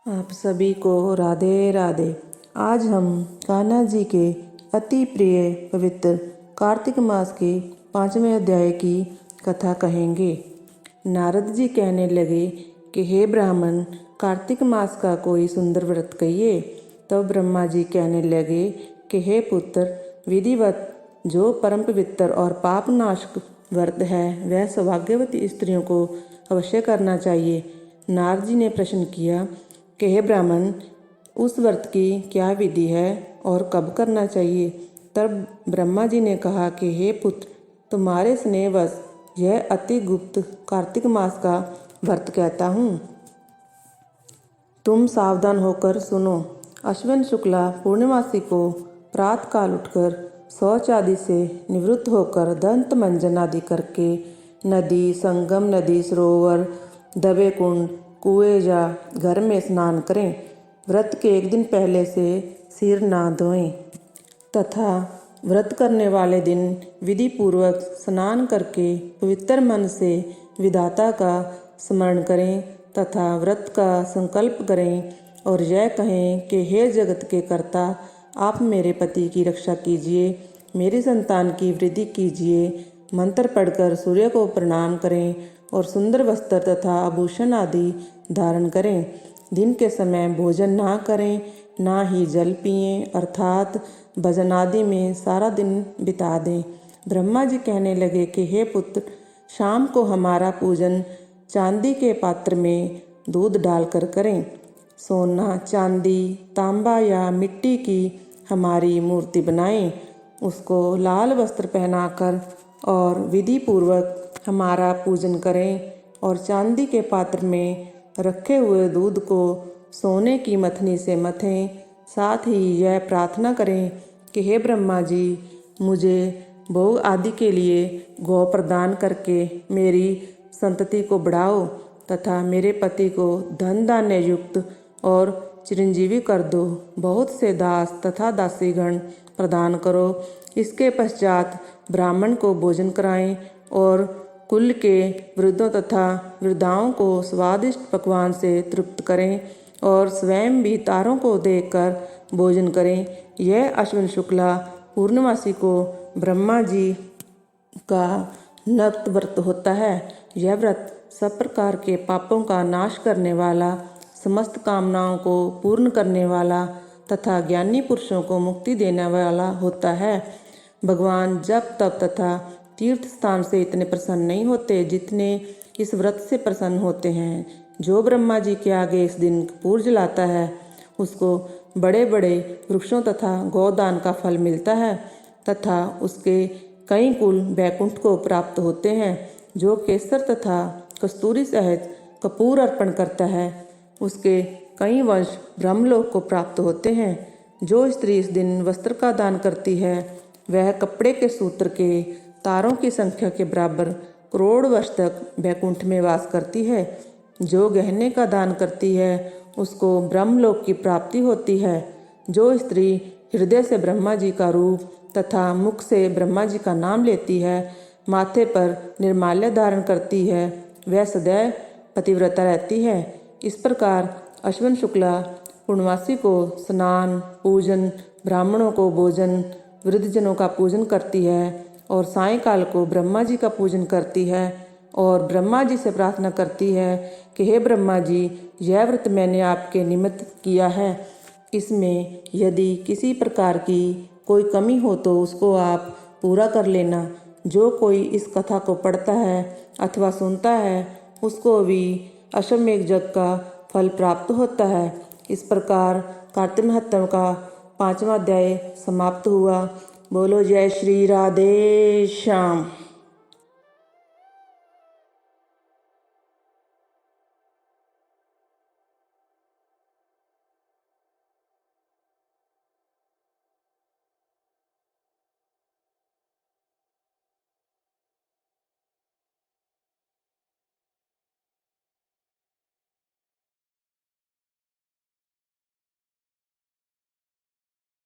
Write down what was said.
आप सभी को राधे राधे। आज हम कान्हा जी के अति प्रिय पवित्र कार्तिक मास के 5वें अध्याय की कथा कहेंगे। नारद जी कहने लगे कि हे ब्राह्मण, कार्तिक मास का कोई सुंदर व्रत कहिए। तब ब्रह्मा जी कहने लगे कि हे पुत्र, विधिवत जो परम पवित्र और पापनाशक व्रत है वह सौभाग्यवती स्त्रियों को अवश्य करना चाहिए। नारद जी ने प्रश्न किया कि हे ब्राह्मण, उस व्रत की क्या विधि है और कब करना चाहिए। तब ब्रह्मा जी ने कहा कि हे पुत्र, तुम्हारे स्नेहवश यह अति गुप्त कार्तिक मास का व्रत कहता हूँ। तुम सावधान होकर सुनो। अश्विन शुक्ला पूर्णिमासी को प्रातः काल उठकर शौच आदि से निवृत्त होकर दंत मंजन आदि करके नदी, संगम नदी, सरोवर, दबे कुंड, कुएं या घर में स्नान करें। व्रत के एक दिन पहले से सिर ना धोएं तथा व्रत करने वाले दिन विधि पूर्वक स्नान करके पवित्र मन से विधाता का स्मरण करें तथा व्रत का संकल्प करें और यह कहें कि हे जगत के कर्ता, आप मेरे पति की रक्षा कीजिए, मेरी संतान की वृद्धि कीजिए। मंत्र पढ़कर सूर्य को प्रणाम करें और सुंदर वस्त्र तथा आभूषण आदि धारण करें। दिन के समय भोजन ना करें, ना ही जल पिएं, अर्थात भजन आदि में सारा दिन बिता दें। ब्रह्मा जी कहने लगे कि हे पुत्र, शाम को हमारा पूजन चांदी के पात्र में दूध डालकर करें। सोना, चांदी, तांबा या मिट्टी की हमारी मूर्ति बनाएं, उसको लाल वस्त्र पहनाकर और विधि पूर्वक हमारा पूजन करें और चांदी के पात्र में रखे हुए दूध को सोने की मथनी से मथें। साथ ही यह प्रार्थना करें कि हे ब्रह्मा जी, मुझे भोग आदि के लिए गौ प्रदान करके मेरी संतति को बढ़ाओ तथा मेरे पति को धन धान्य युक्त और चिरंजीवी कर दो। बहुत से दास तथा दासीगण प्रदान करो। इसके पश्चात ब्राह्मण को भोजन कराएं और कुल के वृद्धों तथा वृद्धाओं को स्वादिष्ट पकवान से तृप्त करें और स्वयं भी तारों को देखकर भोजन करें। यह अश्विन शुक्ला पूर्णमासी को ब्रह्मा जी का नक्त व्रत होता है। यह व्रत सब प्रकार के पापों का नाश करने वाला, समस्त कामनाओं को पूर्ण करने वाला तथा ज्ञानी पुरुषों को मुक्ति देने वाला होता है। भगवान जप तप तथा तीर्थ स्थान से इतने प्रसन्न नहीं होते जितने इस व्रत से प्रसन्न होते हैं। जो ब्रह्मा जी के आगे इस दिन कपूर जलाता है उसको बड़े बड़े वृक्षों तथा गौदान का फल मिलता है तथा उसके कई कुल बैकुंठ को प्राप्त होते हैं। जो केसर तथा कस्तूरी सहित कपूर अर्पण करता है उसके कई वंश ब्रह्मलोक को प्राप्त होते हैं। जो स्त्री इस दिन वस्त्र का दान करती है वह कपड़े के सूत्र के तारों की संख्या के बराबर करोड़ वर्ष तक बैकुंठ में वास करती है। जो गहने का दान करती है उसको ब्रह्मलोक की प्राप्ति होती है। जो स्त्री हृदय से ब्रह्मा जी का रूप तथा मुख से ब्रह्मा जी का नाम लेती है, माथे पर निर्माल्य धारण करती है, वह सदैव पतिव्रता रहती है। इस प्रकार अश्विन शुक्ला पूर्णमासी को स्नान, पूजन, ब्राह्मणों को भोजन, वृद्धजनों का पूजन करती है और सायंकाल को ब्रह्मा जी का पूजन करती है और ब्रह्मा जी से प्रार्थना करती है कि हे ब्रह्मा जी, यह व्रत मैंने आपके निमित्त किया है। इसमें यदि किसी प्रकार की कोई कमी हो तो उसको आप पूरा कर लेना। जो कोई इस कथा को पढ़ता है अथवा सुनता है उसको भी अश्वमेध यज्ञ का फल प्राप्त होता है। इस प्रकार कार्तिक महात्म्य का 5वां अध्याय समाप्त हुआ। बोलो जय श्री राधे श्याम।